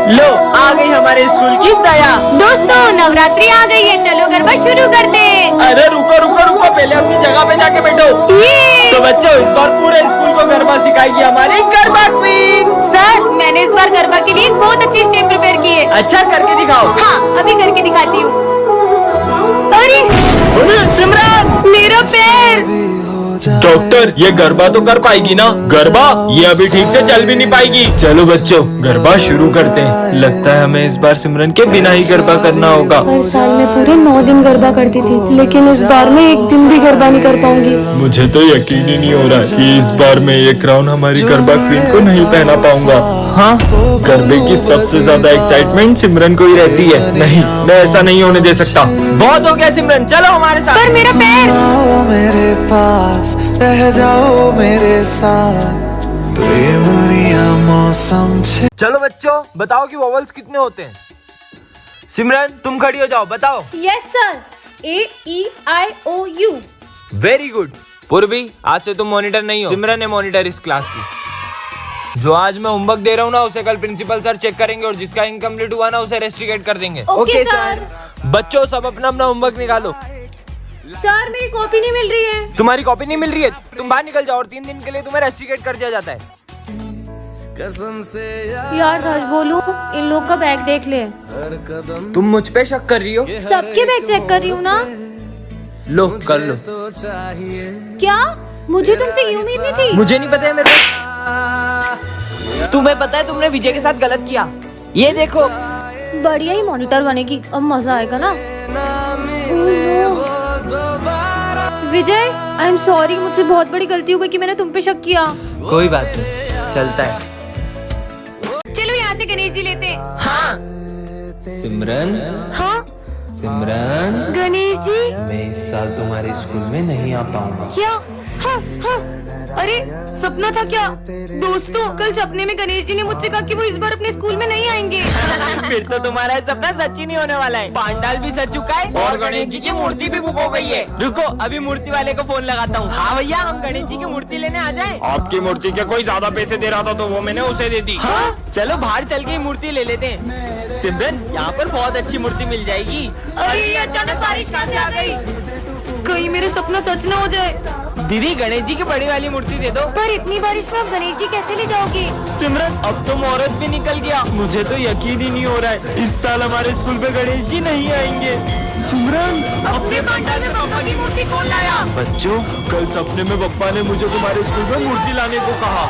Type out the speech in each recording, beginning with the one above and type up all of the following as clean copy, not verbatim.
लो आ गई हमारे स्कूल की दया। दोस्तों नवरात्रि आ गई है, चलो गरबा शुरू करते हैं। अरे रुको रुको रुको, पहले अपनी जगह पे जाके बैठो। तो बच्चों इस बार पूरे स्कूल को गरबा सिखाएगी हमारी गरबा क्वीन। सर मैंने इस बार गरबा के लिए बहुत अच्छी स्टेप प्रिपेयर की है। अच्छा करके दिखाओ। हाँ अभी करके दिखाती हूँ। अरे सिमरन मेरा पैर। डॉक्टर ये गरबा तो कर पाएगी ना? गरबा ये अभी ठीक से चल भी नहीं पाएगी। चलो बच्चों गरबा शुरू करते हैं। लगता है हमें इस बार सिमरन के बिना ही गरबा करना होगा। हर साल मैं पूरे 9 दिन गरबा करती थी, लेकिन इस बार मैं एक दिन भी गरबा नहीं कर पाऊंगी। मुझे तो यकीन ही नहीं हो रहा कि इस बार मैं ये क्राउन हमारी गरबा क्वीन को नहीं पहना पाऊंगा। हाँ गरबे की सबसे ज्यादा एक्साइटमेंट सिमरन को ही रहती है। नहीं मैं ऐसा नहीं होने दे सकता। बहुत हो गया सिमरन, चलो हमारे साथ। पर मेरा पैर। मेरे पास रह जाओ मेरे साथ, मौसम। चलो बच्चों बताओ कि वोवल्स कितने होते हैं। सिमरन तुम खड़ी हो जाओ, बताओ। Yes sir, AEIOU। Very good. पूर्वी आज से तुम मॉनिटर नहीं हो, सिमरन है मॉनिटर इस क्लास की। जो आज मैं होमवर्क दे रहा हूँ ना उसे कल प्रिंसिपल सर चेक करेंगे और जिसका इनकम्प्लीट हुआ ना उसे रेस्ट्रिकेट कर देंगे। Okay sir. बच्चों सब अपना अपना होमवर्क निकालो। सर मेरी कॉपी नहीं मिल रही है। तुम्हारी कॉपी नहीं मिल रही है, तुम बाहर निकल जाओ और 3 दिन के लिए तुम्हें रेस्ट्रिकेट कर दिया जाता है। कसम से यार सच बोलूं, इन लोग का बैग देख ले। तुम मुझ पे शक कर रही हो? सबके बैग चेक कर रही हूँ ना। लो कर लो। तो चाहिए क्या मुझे तुमसे ये उम्मीद नहीं थी। मुझे नहीं पता है मेरे को। तुम्हें पता है तुमने विजय के साथ गलत किया। ये देखो। बढ़िया ही मॉनिटर बनेगी, अब मजा आएगा ना। विजय आई एम सॉरी, मुझसे बहुत बड़ी गलती हो गई कि मैंने तुम पे शक किया। कोई बात नहीं, चलता है। चलो यहाँ से गणेश जी लेते हैं। हाँ सिमरन। हाँ सिमरन गणेश जी। मैं इस साल तुम्हारे स्कूल में नहीं आ पाऊंगा। क्या? हाँ हाँ। अरे सपना था क्या? दोस्तों कल सपने में गणेश जी ने मुझसे कहा कि वो इस बार अपने स्कूल में नहीं आएंगे। फिर तो तुम्हारा सपना सच ही नहीं होने वाला है। पांडाल भी सज चुका है और गणेश जी की मूर्ति भी बुक हो गई है। रुको अभी मूर्ति वाले को फोन लगाता हूँ। हाँ भैया हम गणेश जी की मूर्ति लेने आ जाएं। आपकी मूर्ति के कोई ज्यादा पैसे दे रहा था तो वो मैंने उसे दे दी। हाँ? चलो बाहर चल के मूर्ति ले लेते हैं। सिमरन यहाँ पर बहुत अच्छी मूर्ति मिल जाएगी। अरे ये अचानक बारिश कहाँ से आ गई? कहीं मेरा सपना सच ना हो जाए। दीदी गणेश जी की बड़ी वाली मूर्ति दे दो। पर इतनी बारिश में आप गणेश जी कैसे ले जाओगे? सिमरन अब तो मुहूर्त भी निकल गया। मुझे तो यकीन ही नहीं हो रहा है इस साल हमारे स्कूल पे गणेश जी नहीं आएंगे। सिमरन अपने पंडाल में पापा की मूर्ति कौन लाया? बच्चों कल सपने में पप्पा ने मुझे तुम्हारे स्कूल में मूर्ति लाने को कहा।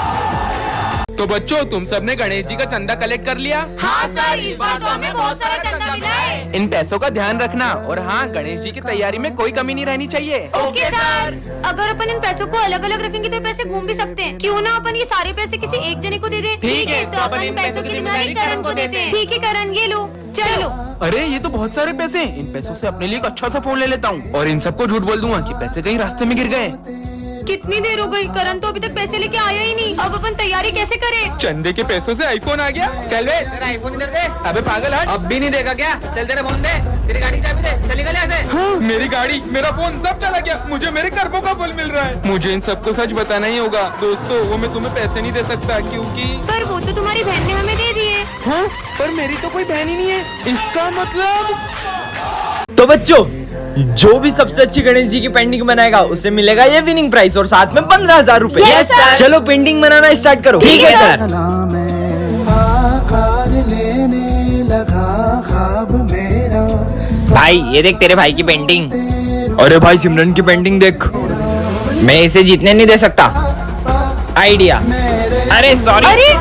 तो बच्चों तुम सबने गणेश जी का चंदा कलेक्ट कर लिया? हाँ सर, इस बार तो हमें बहुत सारा चंदा मिला है। इन पैसों का ध्यान रखना और हाँ गणेश जी की तैयारी में कोई कमी नहीं रहनी चाहिए। Okay sir. अगर अपन इन पैसों को अलग अलग रखेंगे तो पैसे घूम भी सकते हैं। क्यों ना अपन ये सारे पैसे किसी एक जने को दे दें? ठीक है, तो अपन इन पैसों की जिम्मेदारी करण को देते हैं। ठीक है करण, ये लो चलो। अरे ये तो बहुत सारे पैसे हैं। इन पैसों से अपने लिए एक अच्छा सा फोन ले लेता हूँ और इन सबको झूठ बोल दूंगा कि पैसे कहीं रास्ते में गिर गए। कितनी देर हो गई, करण तो अभी तक पैसे लेके आया ही नहीं। अब अपन तैयारी कैसे करें? चंदे के पैसों से आईफोन आ गया। चल बे तेरा आईफोन इधर दे। अबे पागल हट। अब भी नहीं देगा क्या? चल तेरा फोन दे, तेरी गाड़ी की चाबी दे, चल निकल यहाँ से। हाँ, मेरी गाड़ी मेरा फोन सब चला गया। मुझे मेरे कर्मों का फल मिल रहा है। मुझे इन सबको सच बताना ही होगा। दोस्तों वो मैं तुम्हें पैसे नहीं दे सकता क्योंकि पर वो तो तुम्हारी बहन ने हमें दे दिए। हाँ पर मेरी तो कोई बहन ही नहीं है। इसका मतलब तो बच्चों जो भी सबसे अच्छी गणेश जी की पेंटिंग बनाएगा उसे मिलेगा ये विनिंग प्राइज और साथ में 15,000 रूपए। Yes, sir. चलो पेंटिंग बनाना स्टार्ट करो। ठीक है सर। भाई ये देख तेरे भाई की पेंटिंग। अरे भाई सिमरन की पेंटिंग देख। मैं इसे जीतने नहीं दे सकता। आइडिया। अरे सॉरी। अरे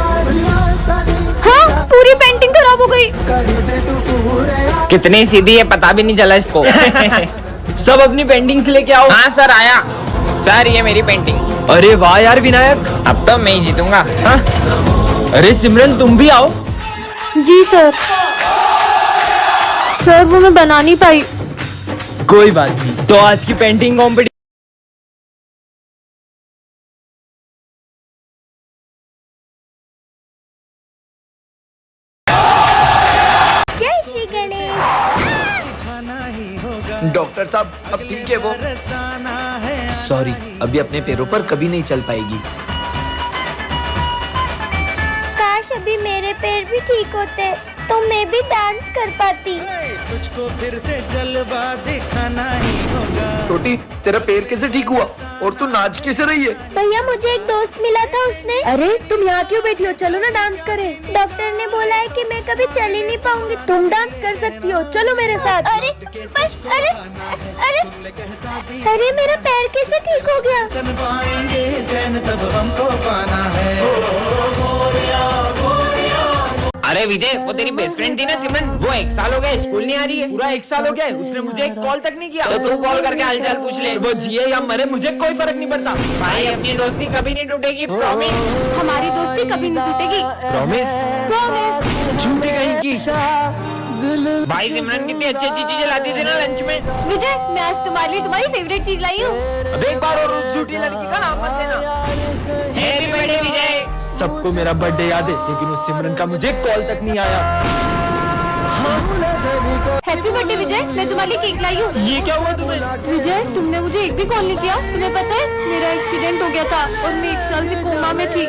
हाँ पूरी पेंटिंग खराब हो गई। कितनी सीधी है पता भी नहीं चला इसको। सब अपनी पेंटिंग्स लेके आओ। हाँ सर आया। सर ये मेरी पेंटिंग। अरे वाह यार विनायक, अब तो मैं ही जीतूंगा। हाँ? अरे सिमरन तुम भी आओ। जी सर। सर वो मैं बना नहीं पाई। कोई बात नहीं, तो आज की पेंटिंग कॉम्पिटिशन जय श्री गणेश। डॉक्टर साहब अब ठीक है वो? सॉरी अभी अपने पैरों पर कभी नहीं चल पाएगी। काश अभी मेरे पैर भी ठीक होते तो मैं भी डांस कर पाती। तुझको फिर से जलवा दिखाना ही होगा। छोटी, तेरा पैर कैसे ठीक हुआ और तू नाच कैसे रही है? भैया मुझे एक दोस्त मिला था, उसने। अरे तुम यहाँ क्यों बैठी हो, चलो ना डांस करें। डॉक्टर ने बोला है कि मैं कभी चल ही नहीं पाऊंगी। तुम डांस कर सकती हो, चलो मेरे साथ। अरे बस, अरे अरे अरे मेरा पैर कैसे ठीक हो गया? सन पाएंगे चैन तब हमको पाना है। अरे विजय, वो तेरी बेस्ट फ्रेंड थी ना सिमरन, वो 1 साल हो गया स्कूल नहीं आ रही है। पूरा 1 साल हो गया है, उसने मुझे एक कॉल तक नहीं किया। तो तू कॉल करके हालचाल पूछ ले। वो जिए या मरे मुझे कोई फर्क नहीं पड़ता। भाई अपनी दोस्ती कभी नहीं टूटेगी, प्रॉमिस। हमारी दोस्ती कभी नहीं टूटेगी। प्रॉमिस। प्रॉमिस। झूठी कहीं की। भाई सिमरन कितनी अच्छी अच्छी चीजें लाती थी ना लंच में। विजय, मैं आज तुम्हारे लिए तुम्हारी फेवरेट चीज लाई हूँ। अब एक बार और उस झूठी लड़की का नाम मत लेना। हैप्पी बर्थडे विजय। सबको मेरा बर्थडे याद है, लेकिन उस सिमरन का मुझे कॉल तक नहीं आया। हैप्पी बर्थडे विजय, मैं तुम्हारे लिए केक लाई हूँ। ये क्या हुआ तुम्हें? विजय, तुमने मुझे एक भी कॉल नहीं किया। तुम्हें पता है मेरा एक्सीडेंट हो गया था और मैं 1 साल से कोमा में थी।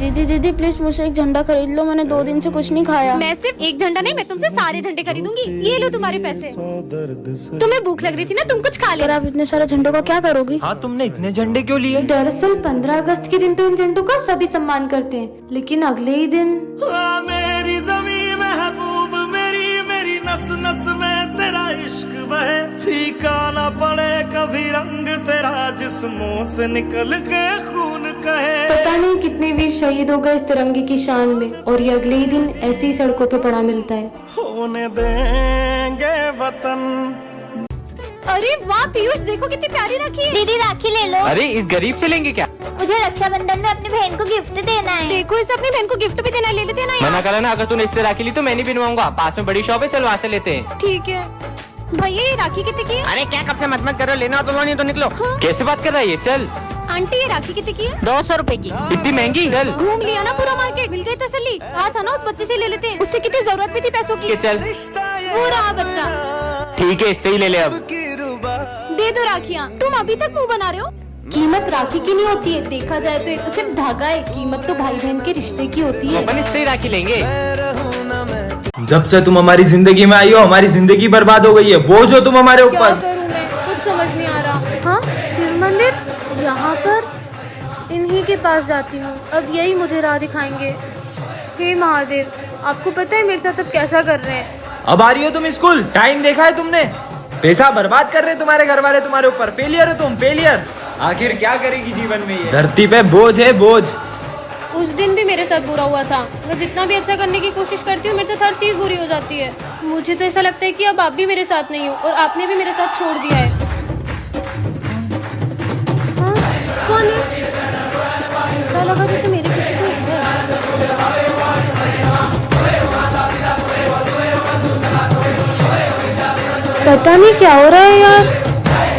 दीदी दीदी प्लीज मुझसे एक झंडा खरीद लो, मैंने 2 दिन से कुछ नहीं खाया। मैं सिर्फ एक झंडा नहीं, मैं तुमसे सारे झंडे खरीदूंगी। ये लो तुम्हारे पैसे। तुम्हें भूख लग रही थी ना, तुम कुछ खा अगर लेना। आप इतने सारे झंडों का क्या करोगी? हाँ, तुमने इतने झंडे क्यों लिए? दरअसल 15 अगस्त के दिन तो इन झंडों का सभी सम्मान करते हैं, लेकिन अगले ही दिन मेरी ज़मीं महबूब मेरी, मेरी नस नस में तेरा इश्क बहे। फीका ना पड़े कभी रंग तेरा, जिस्मों से निकल के खून कहे। पता नहीं कितने वीर शहीद हो गए इस तिरंगे की शान में, और ये अगले ही दिन ऐसे ही सड़कों पे पड़ा मिलता है। होने देंगे वतन। अरे वाह पीयूष, देखो कितनी प्यारी राखी है। दीदी राखी ले लो। अरे इस गरीब से लेंगे क्या? मुझे रक्षाबंधन में अपनी बहन को गिफ्ट देना है। देखो इसे अपनी बहन को गिफ्ट भी देना, ले लेते हैं ना यार। मना करा ना, अगर तूने इससे राखी ली तो मैं नहीं बनवाऊंगा। पास में बड़ी शॉप है, चल वहाँ से लेते हैं। ठीक है भैया, ये राखी कितने की है? अरे क्या कब से मत करो, लेना तो लो, नहीं तो निकलो। कैसे बात कर रहा है ये? चल। आंटी, ये राखी कितने की है? 200 रुपए की। इतनी महंगी? चल। घूम लिया ना पूरा मार्केट, मिल गई तसल्ली। कहा था ना उस बच्चे से ले लेते हैं, उससे कितनी जरूरत भी थी पैसों की। चल। वो रहा बच्चा। ठीक है, इससे ही ले ले अब। दे दो राखियाँ। तुम अभी तक मुंह बना रहे हो। कीमत राखी की नहीं होती है, देखा जाए तो ये तो सिर्फ धागा है। कीमत तो भाई बहन के रिश्ते की होती है। अपन इससे ही राखी लेंगे। जब से तुम हमारी जिंदगी में आई हो, हमारी जिंदगी बर्बाद हो गई है। बोझ हो तुम हमारे क्या ऊपर। करूं मैं, कुछ समझ नहीं आ रहा। हाँ, शिव मंदिर यहाँ पर, इन्हीं के पास जाती हूँ। अब यही मुझे राह दिखाएंगे। हे महादेव, आपको पता है मेरे साथ अब कैसा कर रहे हैं? अब आ रही हो तुम स्कूल? टाइम देखा है तुमने? पैसा बर्बाद कर रहे तुम्हारे घर वाले तुम्हारे ऊपर। फेलियर हो तुम, फेलियर। आखिर क्या करेगी जीवन में ये? धरती पे बोझ है, बोझ। उस दिन भी मेरे साथ बुरा हुआ था। मैं जितना भी अच्छा करने की कोशिश करती हूँ, मेरे साथ हर चीज़ बुरी हो जाती है। मुझे तो ऐसा लगता है कि अब आप भी मेरे साथ नहीं हो और आपने भी मेरे साथ छोड़ दिया है। हाँ, कौन है? ऐसा लगा जैसे मेरे पीछे कोई है। पता नहीं क्या हो रहा है यार।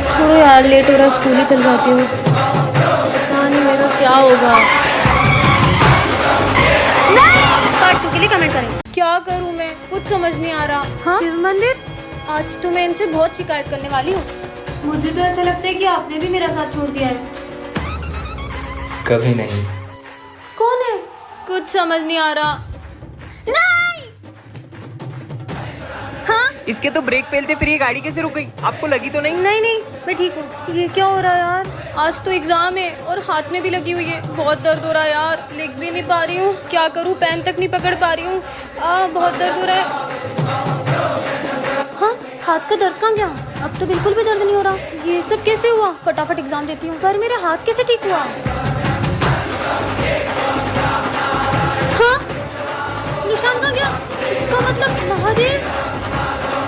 छोड़ो यार, लेट हो रहा, स्कूल ही चल जाती हूँ। पता नहीं मेरा क्या होगा। पार्ट 2 के लिए कमेंट करें। क्या करूँ मैं, कुछ समझ नहीं आ रहा। हाँ? शिव मंदिर, आज तो मैं इनसे बहुत शिकायत करने वाली हूँ। मुझे तो ऐसा लगता है कि आपने भी मेरा साथ छोड़ दिया है। कभी नहीं। कौन है? कुछ समझ नहीं आ रहा। इसके तो ब्रेक पेलते फिर ये गाड़ी कैसे रुक गई? आपको लगी तो नहीं? नहीं नहीं, मैं ठीक हूँ। ये क्या हो रहा है यार? आज तो एग्जाम है और हाथ में भी लगी हुई है। बहुत दर्द हो रहा है यार, लिख भी नहीं पा रही हूँ। क्या करूँ, पेन तक नहीं पकड़ पा रही हूँ। बहुत दर्द हो रहा है। हाँ, हाथ का दर्द कहाँ गया? अब तो बिल्कुल भी दर्द नहीं हो रहा। ये सब कैसे हुआ? फटाफट एग्जाम देती हूँ। पर मेरा हाथ कैसे ठीक हुआ? हाँ, निशान कहाँ गया? इसका मतलब महादेव।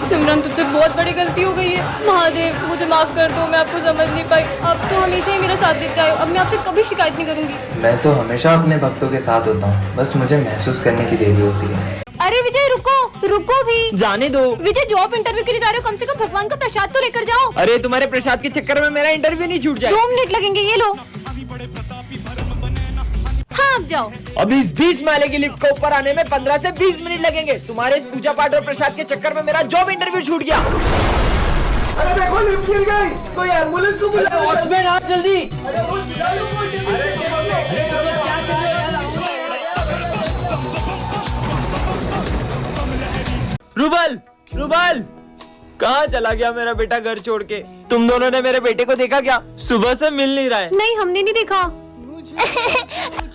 सिमरन, तुझसे बहुत बड़ी गलती हो गई है। महादेव, मुझे माफ कर दो, मैं आपको समझ नहीं पाई। अब तो हमेशा ही मेरा साथ देते आए हो। अब मैं आपसे कभी शिकायत नहीं करूंगी। मैं तो हमेशा अपने भक्तों के साथ होता हूँ, बस मुझे महसूस करने की देरी होती है। अरे विजय रुको, रुको भी। जाने दो। विजय, जॉब इंटरव्यू के लिए जा रहे हो, कम से कम भगवान का प्रसाद तो लेकर जाओ। अरे तुम्हारे प्रसाद के चक्कर में मेरा इंटरव्यू नहीं छूट जाए। 2 मिनट लगेंगे, ये लो। हाँ, अब जाओ। अब इस 20 माले की लिफ्ट को ऊपर आने में 15 से 20 मिनट लगेंगे। तुम्हारे इस पूजा पाठ और प्रसाद के चक्कर में मेरा जॉब इंटरव्यू छूट गया। अरे देखो, लिफ्ट गिर गई। कोई एम्बुलेंस को बुलाओ। वॉचमैन, आप जल्दी। रुबल, रुबल, कहाँ चला गया मेरा बेटा घर छोड़ के? तुम दोनों ने मेरे बेटे को देखा क्या? सुबह से मिल नहीं रहा है। नहीं, हमने नहीं देखा।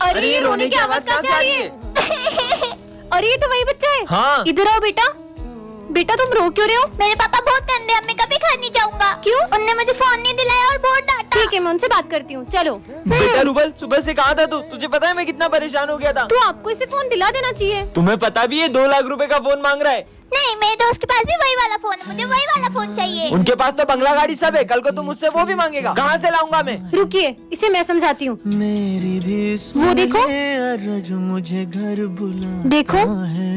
अरे ये रोने की आवाज कहाँ से आ रही है? अरे ये तो वही बच्चा है। हाँ। इधर आओ बेटा। बेटा तुम रो क्यों रहे हो? मेरे पापा बहुत गंदे हैं, मैं कभी घर नहीं जाऊंगा। क्यों? उनने मुझे फोन नहीं दिलाया और बहुत डांटा। ठीक है, मैं उनसे बात करती हूँ। चलो। बेटा रुबल, सुबह से कहाँ था तू? तुझे पता है मैं कितना परेशान हो गया था। तो आपको इसे फोन दिला देना चाहिए। तुम्हें पता भी है 2 लाख रुपए का फोन मांग रहा है। नहीं, मेरे दोस्त के पास भी वही वाला फोन है, मुझे वही वाला फोन चाहिए। उनके पास तो बंगला गाड़ी सब है, कल को तुम मुझसे वो भी मांगेगा। कहाँ से लाऊंगा मैं? रुकिए, इसे मैं समझाती हूँ। मेरी भी वो देखो, अरज मुझे घर बुला देखो। है,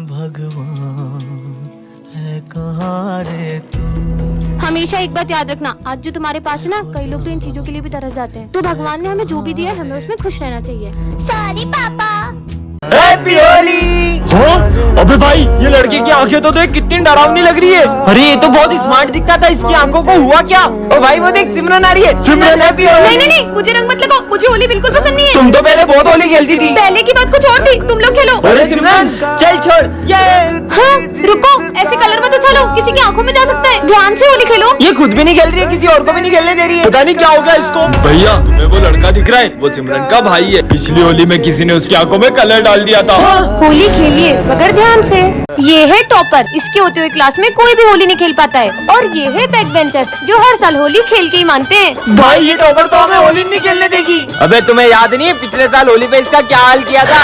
भगवान है कहाँ रे तू। हमेशा एक बात याद रखना, आज जो तुम्हारे पास है ना, कई लोग तो इन चीजों के लिए भी तरस जाते हैं। तो भगवान ने हमें जो भी दिया है, हमें उसमें खुश रहना चाहिए। सॉरी पापा। हैप्पी होली। अबे भाई, ये लड़के की आंखें तो देख कितनी डरावनी लग रही है। अरे ये तो बहुत स्मार्ट दिखता था, इसकी आंखों को हुआ क्या? ओ भाई वो देख, सिमरन आ रही है। सिमरन हैप्पी होली। नहीं नहीं नहीं, मुझे रंग मत लगाओ, मुझे होली बिल्कुल पसंद नहीं है। तुम तो पहले बहुत होली खेलती थी। पहले की बात कुछ और थी, तुम लोग खेलो। अरे सिमरन चल छोड़ ये। हाँ, रुको, ऐसे कलर मत उछालो, किसी की आंखों में जा सकता है। ध्यान से होली खेलो। ये खुद भी नहीं खेल रही है, किसी और को भी नहीं खेलने दे रही है। पता नहीं क्या हो गया इसको। भैया तुम्हें वो लड़का दिख रहा है? वो सिमरन का भाई है। पिछली होली में किसी ने उसकी आंखों में कलर डाल दिया था। होली खेलिए मगर ध्यान से। ये है टॉपर, इसके होते हुए क्लास में कोई भी होली नहीं खेल पाता है। और ये है बैक बेंचर्स, जो हर साल होली खेल के ही मानते हैं। भाई ये टॉपर तो हमें होली नहीं खेलने देगी। अबे तुम्हें याद नहीं है पिछले साल होली पे इसका क्या हाल किया था?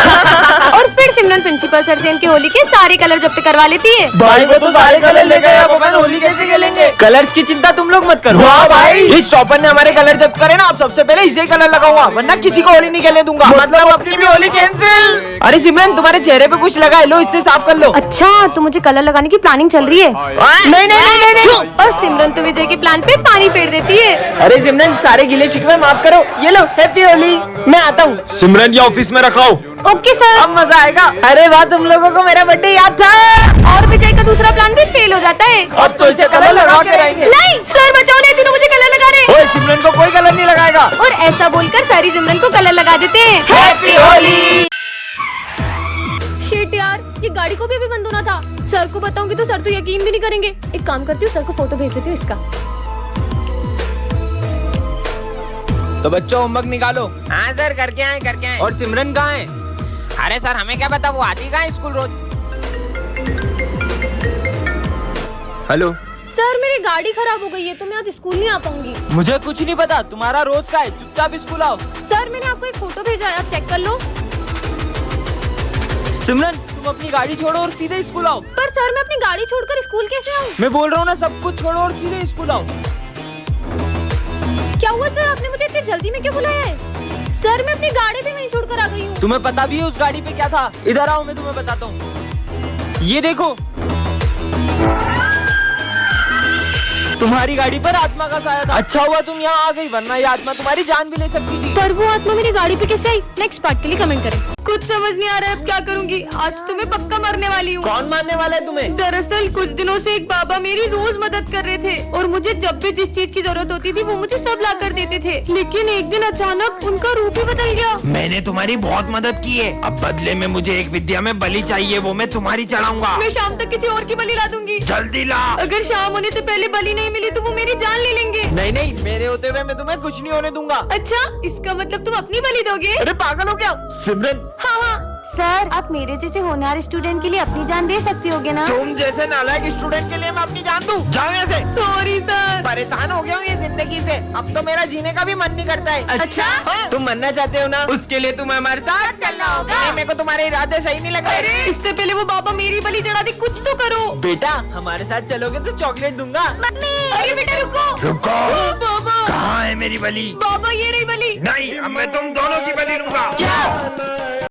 और फिर सिमरन प्रिंसिपल सर से इनकी होली के सारे कलर जब्त करवा लेती है। भाई वो तो सारे कलर ले गए, अब अपन होली कैसे खेलेंगे? कलर्स की चिंता तुम लोग मत करो। वाह भाई, इस टॉपर ने हमारे कलर जब्त करे ना, अब सबसे पहले इसे ही कलर लगाऊंगा, वरना किसी को होली नहीं खेलने दूंगा। मतलब अपनी भी होली कैंसिल। अरे सिमरन तुम्हारे चेहरे पे कुछ लगा है, लो इससे साफ कर लो। अच्छा, तो मुझे कलर लगाने की प्लानिंग चल रही है। नहीं नहीं नहीं नहीं। और सिमरन तो विजय के प्लान पे पानी फेर देती है। अरे सिमरन सारे गिले शिकवे माफ करो, ये लो हैप्पी होली। मैं आता हूँ। सिमरन ये ऑफिस में रखाओ। Okay sir. अब मजा आएगा। अरे वाह, तुम लोगों को मेरा बर्थडे याद था। और विजय का दूसरा प्लान भी फेल हो जाता है। अब तो इसे कलर लगा के रहेंगे। नहीं सर, बचाओ, नहीं तीनों मुझे कलर लगा रहे। ओए सिमरन को कोई कलर नहीं लगाएगा। और ऐसा बोलकर सारी सिमरन को कलर लगा देते हैं। हैप्पी होली। शिट यार, ये गाड़ी को भी अभी बंद होना था। सर को बताऊंगी तो सर तो यकीन भी नहीं करेंगे। एक काम करती हूँ, सर को फोटो भेज देती हूँ इसका। तो बच्चों होमवर्क निकालो। हाँ सर, करके आए। और सिमरन कहाँ है? अरे सर हमें क्या पता, वो आती कहाँ है स्कूल रोज। हेलो सर, मेरी गाड़ी खराब हो गई है, तो मैं आज स्कूल नहीं आ पाऊंगी। मुझे कुछ नहीं पता, तुम्हारा रोज का है, चुपचाप स्कूल आओ। सर मैंने आपको एक फोटो भेजा है, आप चेक कर लो। सिमरन तुम अपनी गाड़ी छोड़ो और सीधे स्कूल आओ। पर सर मैं अपनी गाड़ी छोड़कर स्कूल कैसे आऊँ? मैं बोल रहा हूँ ना, सब कुछ छोड़ो और सीधे स्कूल आओ। क्या हुआ सर, आपने मुझे इतनी जल्दी में क्यों बुलाया है? सर मैं अपनी गाड़ी भी वहीं छोड़कर आ गई हूँ। तुम्हें पता भी है उस गाड़ी पे क्या था? इधर आओ, मैं तुम्हें बताता हूँ। ये देखो, तुम्हारी गाड़ी पर आत्मा का साया था। अच्छा हुआ तुम यहाँ आ गई, वरना ये आत्मा तुम्हारी जान भी ले सकती थी। पर वो आत्मा मेरी गाड़ी पे कैसे आई? नेक्स्ट पार्ट के लिए कमेंट करें। कुछ समझ नहीं आ रहा है अब क्या करूंगी। आज तो मैं पक्का मरने वाली हूँ। कौन मारने वाला है तुम्हें? दरअसल कुछ दिनों से एक बाबा मेरी रोज मदद कर रहे थे और मुझे जब भी जिस चीज की जरूरत होती थी वो मुझे सब ला कर देते थे। लेकिन एक दिन अचानक उनका रूप ही बदल गया। मैंने तुम्हारी बहुत मदद की है, अब बदले में मुझे एक विद्या में बलि चाहिए, वो मैं तुम्हारी चढ़ाऊंगा। मैं शाम तक किसी और की बलि ला दूंगी। जल्दी ला। अगर शाम होने से पहले बलि नहीं मिली तो वो मेरी जान ले लेंगे। नहीं नहीं, मेरे होते हुए मैं तुम्हें कुछ नहीं होने दूंगा। अच्छा, इसका मतलब तुम अपनी बलि दोगे? अरे पागल हो क्या सिमरन? हाँ हाँ सर, आप मेरे जैसे होनहार स्टूडेंट के लिए अपनी जान दे सकते होगे ना? तुम जैसे नालायक स्टूडेंट के लिए मैं अपनी जान दूं? जाओ यहाँ से। Sorry sir. परेशान हो गया हूँ ये जिंदगी से, अब तो मेरा जीने का भी मन नहीं करता है। अच्छा? हाँ? तुम मरना चाहते हो ना, उसके लिए तुम्हें हमारे साथ चलना होगा। नहीं, मेरे को तुम्हारे इरादे सही नहीं लग रहे। इससे पहले वो बाबा मेरी बलि चढ़ा दी, कुछ तो करो। बेटा हमारे साथ चलोगे तो चॉकलेट दूंगा। मम्मी, अरे बेटा रुको। रुको। बाबा, कहाँ है मेरी बलि? बाबा ये रही बलि। नहीं, अब मैं तुम दोनों की बलि लूंगा। क्या?